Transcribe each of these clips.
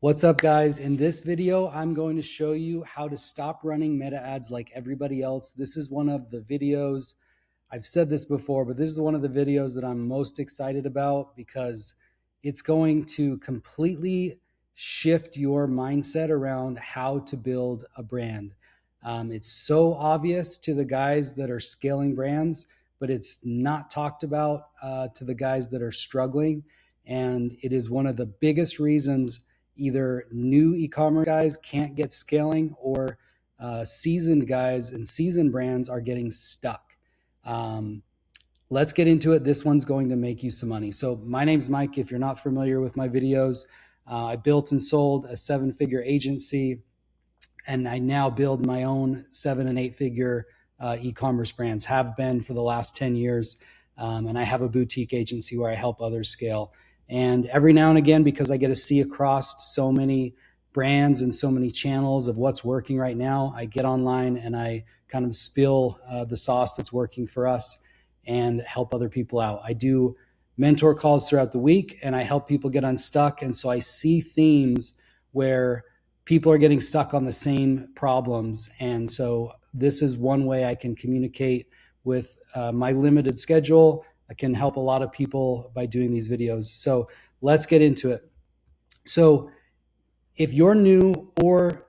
What's up, guys? In this video, I'm going to show you how to stop running meta ads like everybody else. This is one of the videos, I've said this before, but this is one of the videos that I'm most excited about because it's going to completely shift your mindset around how to build a brand. It's so obvious to the guys that are scaling brands, but it's not talked about to the guys that are struggling. And it is one of the biggest reasons either new e-commerce guys can't get scaling or seasoned guys and seasoned brands are getting stuck. Let's get into it. This one's going to make you some money. So my name's Mike. If you're not familiar with my videos, I built and sold a 7-figure agency, and I now build my own 7 and 8-figure e-commerce brands, have been for the last 10 years. And I have a boutique agency where I help others scale. And every now and again, because I get to see across so many brands and so many channels of what's working right now, I get online and I kind of spill the sauce that's working for us and help other people out. I do mentor calls throughout the week and I help people get unstuck. And so I see themes where people are getting stuck on the same problems. And so this is one way I can communicate with my limited schedule. I can help a lot of people by doing these videos. So let's get into it. So if you're new, or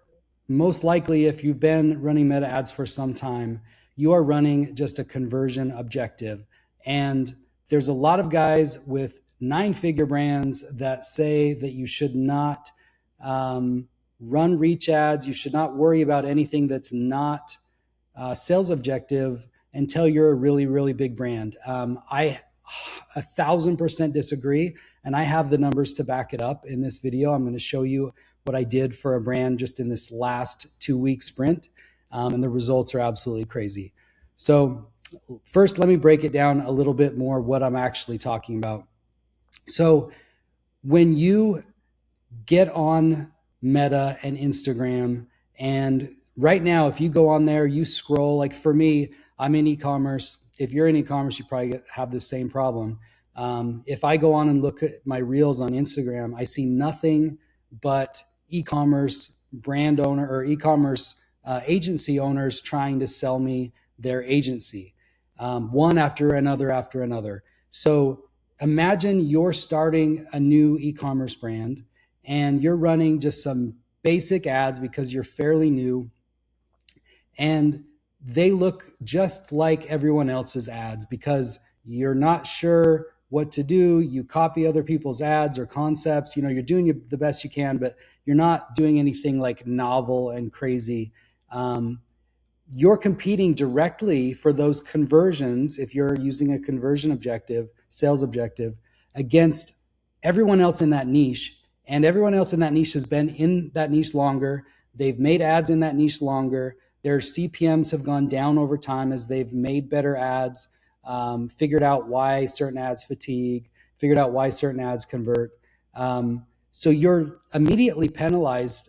most likely if you've been running meta ads for some time, you are running just a conversion objective. And there's a lot of guys with 9-figure brands that say that you should not run reach ads. You should not worry about anything that's not sales objective until you're a really, really big brand. I 1,000% disagree, and I have the numbers to back it up in this video. I'm going to show you what I did for a brand just in this last 2-week sprint, and the results are absolutely crazy. So first, let me break it down a little bit more what I'm actually talking about. So when you get on Meta and Instagram, and right now, if you go on there, you scroll, like for me, I'm in e-commerce. If you're in e-commerce, you probably have the same problem. If I go on and look at my reels on Instagram, I see nothing but e-commerce brand owner or e-commerce agency owners trying to sell me their agency, one after another. So imagine you're starting a new e-commerce brand and you're running just some basic ads because you're fairly new, and they look just like everyone else's ads because you're not sure what to do. You copy other people's ads or concepts. You're doing the best you can, but you're not doing anything like novel and crazy. You're competing directly for those conversions, if you're using a conversion objective, sales objective, against everyone else in that niche. And everyone else in that niche has been in that niche longer. They've made ads in that niche longer. Their CPMs have gone down over time as they've made better ads, figured out why certain ads fatigue, figured out why certain ads convert. So you're immediately penalized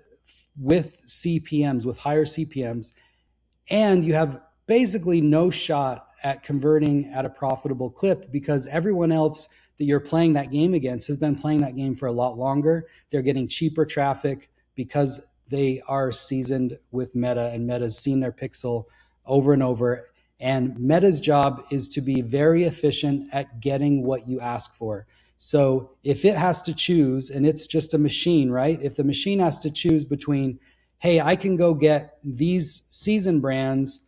with CPMs, with higher CPMs, and you have basically no shot at converting at a profitable clip because everyone else that you're playing that game against has been playing that game for a lot longer. They're getting cheaper traffic because they are seasoned with Meta, and Meta's seen their pixel over and over. And Meta's job is to be very efficient at getting what you ask for. So if it has to choose, and it's just a machine, right? If the machine has to choose between, hey, I can go get these seasoned brands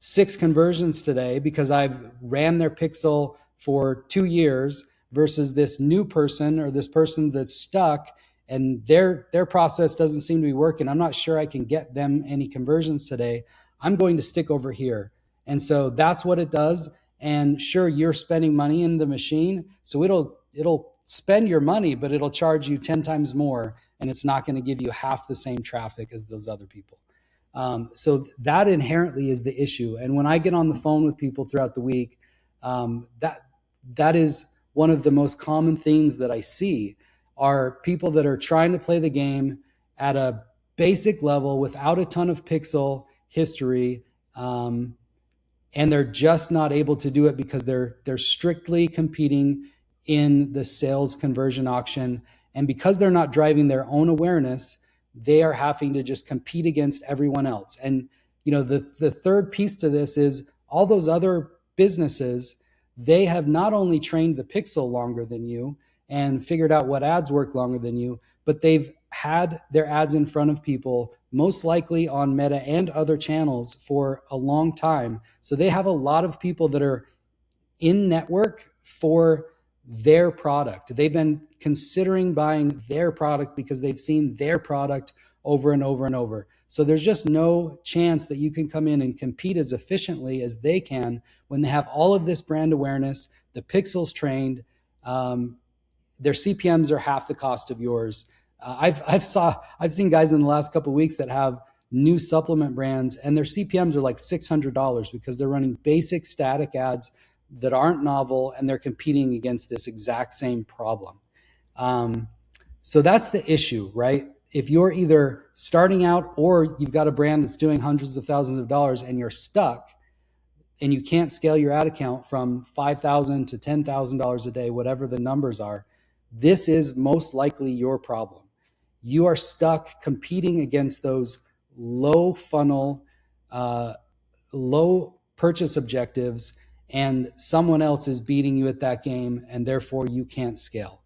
6 conversions today because I've ran their pixel for 2 years, versus this new person or this person that's stuck and their process doesn't seem to be working. I'm not sure I can get them any conversions today. I'm going to stick over here. And so that's what it does. And sure, you're spending money in the machine, so it'll spend your money, but it'll charge you 10 times more, and it's not going to give you half the same traffic as those other people. So that inherently is the issue. And when I get on the phone with people throughout the week, that is one of the most common themes that I see are people that are trying to play the game at a basic level without a ton of pixel history. And they're just not able to do it because they're strictly competing in the sales conversion auction. And because they're not driving their own awareness, they are having to just compete against everyone else. And the third piece to this is all those other businesses, they have not only trained the pixel longer than you and figured out what ads work longer than you, but they've had their ads in front of people, most likely on Meta and other channels, for a long time. So they have a lot of people that are in network for their product. They've been considering buying their product because they've seen their product over and over and over. So there's just no chance that you can come in and compete as efficiently as they can when they have all of this brand awareness, the pixels trained, their CPMs are half the cost of yours. I've seen guys in the last couple of weeks that have new supplement brands and their CPMs are like $600 because they're running basic static ads that aren't novel and they're competing against this exact same problem. So that's the issue, right? If you're either starting out or you've got a brand that's doing hundreds of thousands of dollars and you're stuck and you can't scale your ad account from $5,000 to $10,000 a day, whatever the numbers are, this is most likely your problem. You are stuck competing against those low funnel, low purchase objectives, and someone else is beating you at that game, and therefore you can't scale.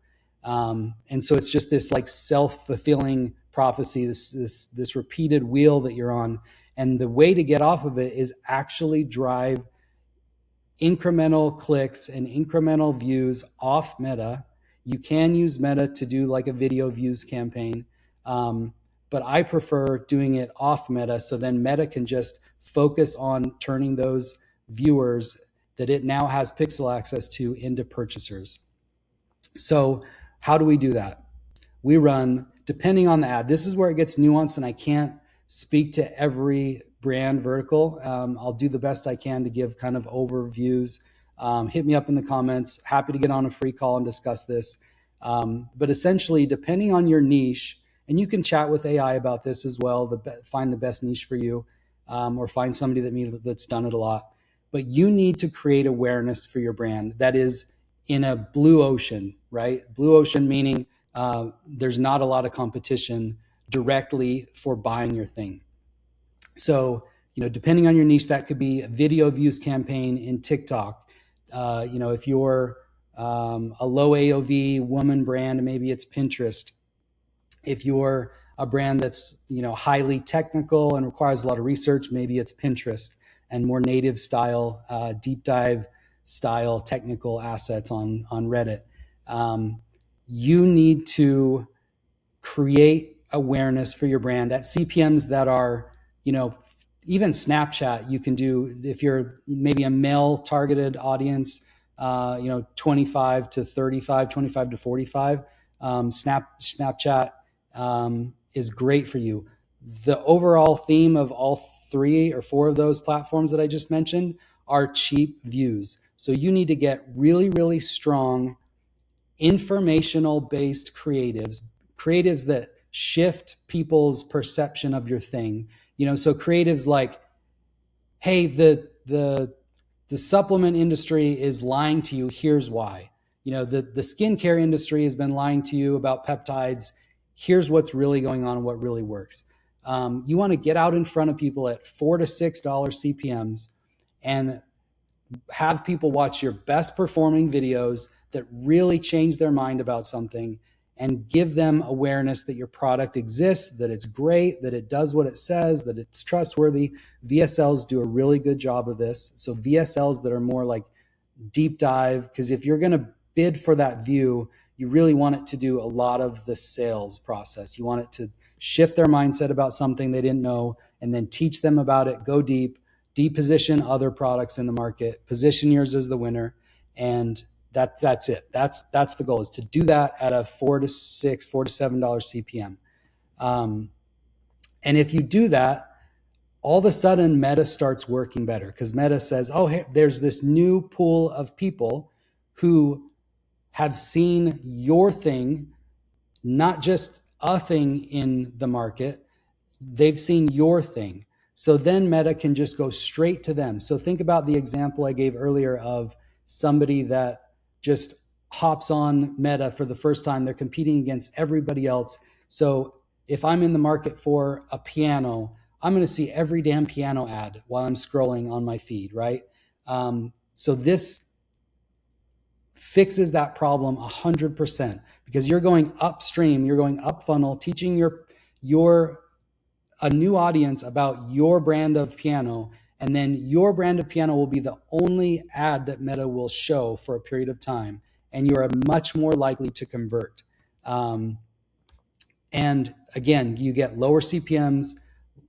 And so it's just this like self-fulfilling prophecy, this repeated wheel that you're on. And the way to get off of it is actually drive incremental clicks and incremental views off Meta. You can use Meta to do like a video views campaign, but I prefer doing it off Meta, so then Meta can just focus on turning those viewers that it now has pixel access to into purchasers. So how do we do that? We run, depending on the ad, this is where it gets nuanced and I can't speak to every brand vertical. I'll do the best I can to give kind of overviews. Hit me up in the comments. Happy to get on a free call and discuss this. But essentially, depending on your niche, and you can chat with AI about this as well, find the best niche for you, or find somebody that's done it a lot. But you need to create awareness for your brand that is in a blue ocean, right? Blue ocean meaning there's not a lot of competition directly for buying your thing. So, depending on your niche, that could be a video views campaign in TikTok. If you're a low AOV woman brand, maybe it's Pinterest. If you're a brand that's, highly technical and requires a lot of research, maybe it's Pinterest and more native style, deep dive style technical assets on Reddit. You need to create awareness for your brand at CPMs that are, even Snapchat you can do if you're maybe a male targeted audience, 25 to 35, 25 to 45. Snapchat is great for you. The overall theme of all 3 or 4 of those platforms that I just mentioned are cheap views. So you need to get really, really strong informational based creatives that shift people's perception of your thing. So creatives like, hey, the supplement industry is lying to you. Here's why. The skincare industry has been lying to you about peptides. Here's what's really going on and what really works. You want to get out in front of people at $4 to $6 CPMs and have people watch your best performing videos that really change their mind about something and give them awareness that your product exists, that it's great, that it does what it says, that it's trustworthy. VSLs do a really good job of this. So VSLs that are more like deep dive, because if you're going to bid for that view, you really want it to do a lot of the sales process. You want it to shift their mindset about something they didn't know and then teach them about it, go deep, deposition other products in the market, position yours as the winner, and that's it. That's the goal, is to do that at a $4 to $7 CPM. And if you do that, all of a sudden Meta starts working better, because Meta says, oh, hey, there's this new pool of people who have seen your thing, not just a thing in the market. They've seen your thing. So then Meta can just go straight to them. So think about the example I gave earlier of somebody that just hops on Meta for the first time. They're competing against everybody else. So if I'm in the market for a piano, I'm going to see every damn piano ad while I'm scrolling on my feed, right? So this fixes that problem 100% because you're going upstream, you're going up funnel, teaching a new audience about your brand of piano, and then your brand of piano will be the only ad that Meta will show for a period of time, and you are much more likely to convert. And again, you get lower CPMs,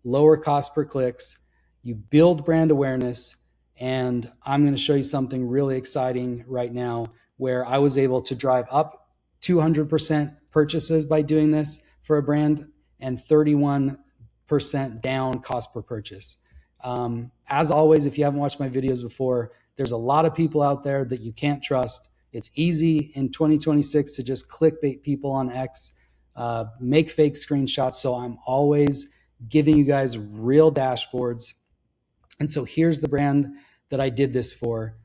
lower cost per clicks, you build brand awareness, and I'm going to show you something really exciting right now where I was able to drive up 200% purchases by doing this for a brand and 31% down cost per purchase. As always, if you haven't watched my videos before, there's a lot of people out there that you can't trust. It's easy in 2026 to just clickbait people on X, make fake screenshots. So I'm always giving you guys real dashboards. And so here's the brand that I did this for.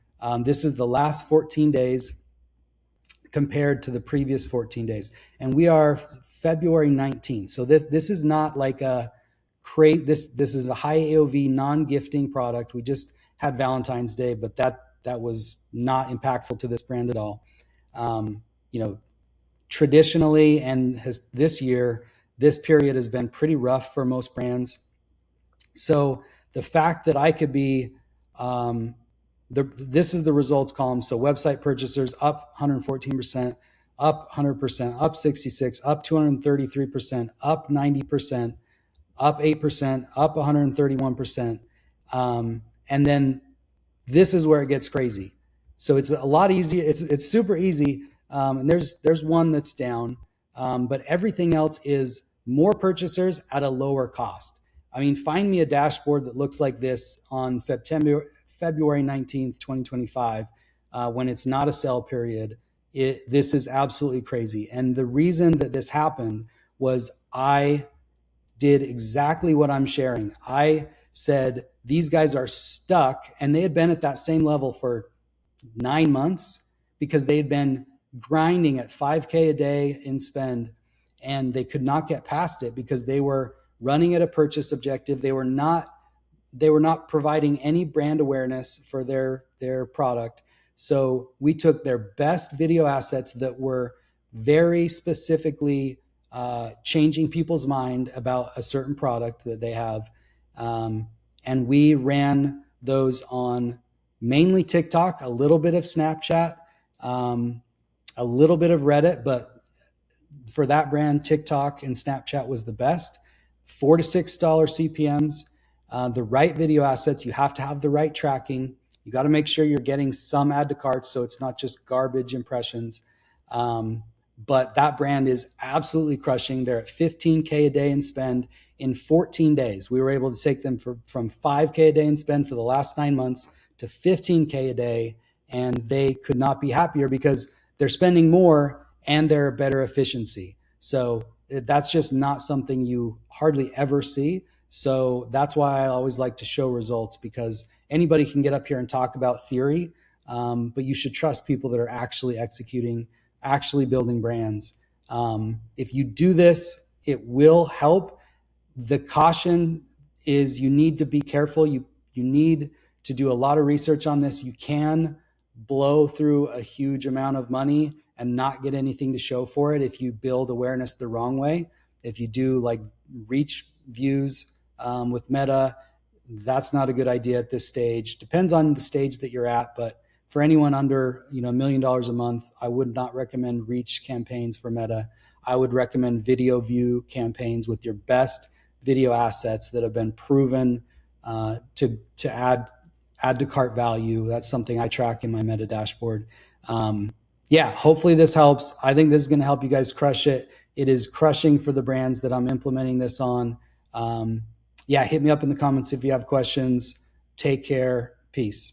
This is the last 14 days compared to the previous 14 days. And we are February 19th. So this is not like a this is a high AOV non-gifting product. We just had Valentine's Day, but that was not impactful to this brand at all. Traditionally, and this year, this period has been pretty rough for most brands. So the fact that I could be, this is the results column. So website purchasers up 114%, up 100%, up 66%, up 233%, up 90%, up 8%, up 131%. And then this is where it gets crazy. So it's a lot easier. It's super easy. And there's one that's down, but everything else is more purchasers at a lower cost. I mean, find me a dashboard that looks like this on February 19th, 2025, when it's not a sale period. This is absolutely crazy. And the reason that this happened was I did exactly what I'm sharing. I said, these guys are stuck, and they had been at that same level for 9 months because they had been grinding at 5K a day in spend, and they could not get past it because they were running at a purchase objective. They were not providing any brand awareness for their product. So we took their best video assets that were very specifically changing people's mind about a certain product that they have. And we ran those on mainly TikTok, a little bit of Snapchat, a little bit of Reddit, but for that brand, TikTok and Snapchat was the best. $4 to $6 CPMs, the right video assets. You have to have the right tracking. You got to make sure you're getting some add to carts, so it's not just garbage impressions. But that brand is absolutely crushing. They're at 15K a day in spend in 14 days. We were able to take them from 5K a day in spend for the last 9 months to 15K a day. And they could not be happier because they're spending more and they're better efficiency. So that's just not something you hardly ever see. So that's why I always like to show results, because anybody can get up here and talk about theory, but you should trust people that are actually executing, actually building brands. If you do this, it will help. The caution is you need to be careful. You need to do a lot of research on this. You can blow through a huge amount of money and not get anything to show for it if you build awareness the wrong way. If you do like reach views with Meta, that's not a good idea at this stage. Depends on the stage that you're at, but for anyone under $1 million a month, I would not recommend reach campaigns for Meta. I would recommend video view campaigns with your best video assets that have been proven to add to cart value. That's something I track in my Meta dashboard. Hopefully this helps. I think this is going to help you guys crush it. It is crushing for the brands that I'm implementing this on. Hit me up in the comments if you have questions. Take care. Peace.